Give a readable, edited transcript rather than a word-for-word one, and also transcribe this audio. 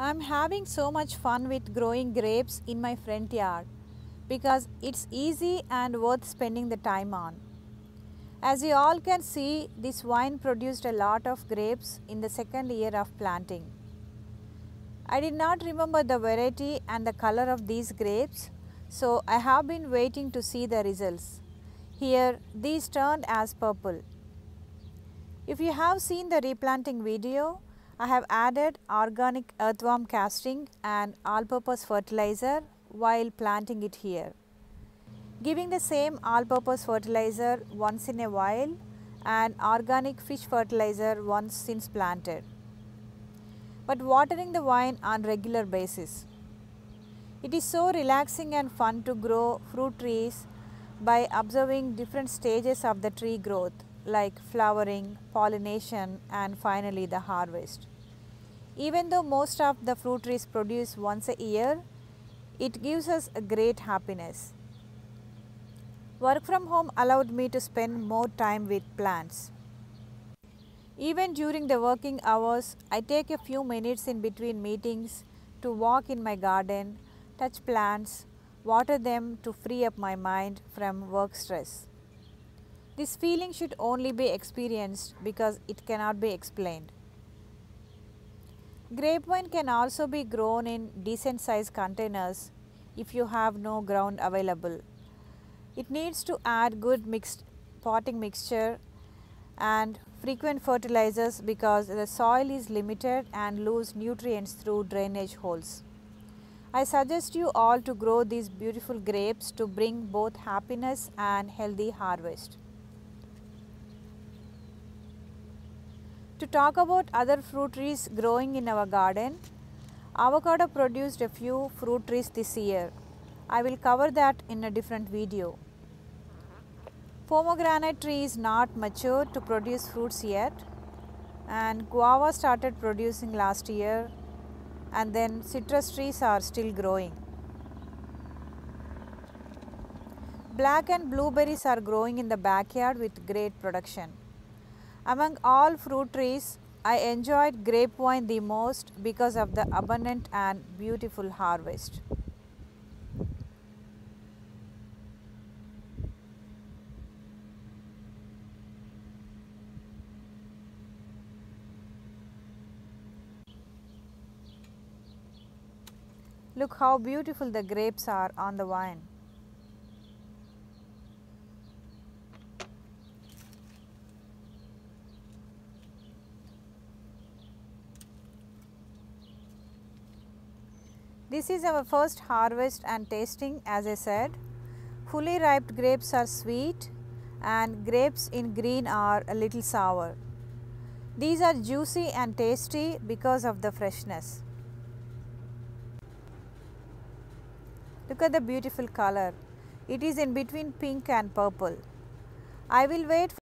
I'm having so much fun with growing grapes in my front yard because it's easy and worth spending the time on. As you all can see, this vine produced a lot of grapes in the second year of planting. I did not remember the variety and the color of these grapes, so I have been waiting to see the results. Here, these turned as purple. If you have seen the replanting video, I have added organic earthworm casting and all-purpose fertilizer while planting it here. Giving the same all-purpose fertilizer once in a while and organic fish fertilizer once since planted. But watering the vine on regular basis. It is so relaxing and fun to grow fruit trees by observing different stages of the tree growth like flowering, pollination and finally the harvest. Even though most of the fruit trees produce once a year, it gives us a great happiness. Work from home allowed me to spend more time with plants. Even during the working hours, I take a few minutes in between meetings to walk in my garden, touch plants, water them to free up my mind from work stress. This feeling should only be experienced because it cannot be explained. Grapevine can also be grown in decent sized containers if you have no ground available. It needs to add good mixed potting mixture and frequent fertilizers because the soil is limited and lose nutrients through drainage holes. I suggest you all to grow these beautiful grapes to bring both happiness and healthy harvest. To talk about other fruit trees growing in our garden, avocado produced a few fruit trees this year. I will cover that in a different video. Pomegranate tree is not mature to produce fruits yet, and guava started producing last year, and then citrus trees are still growing. Black and blueberries are growing in the backyard with great production. Among all fruit trees, I enjoyed grapevine the most because of the abundant and beautiful harvest. Look how beautiful the grapes are on the vine. This is our first harvest and tasting, as I said. Fully ripe grapes are sweet and grapes in green are a little sour. These are juicy and tasty because of the freshness. Look at the beautiful color. It is in between pink and purple. I will wait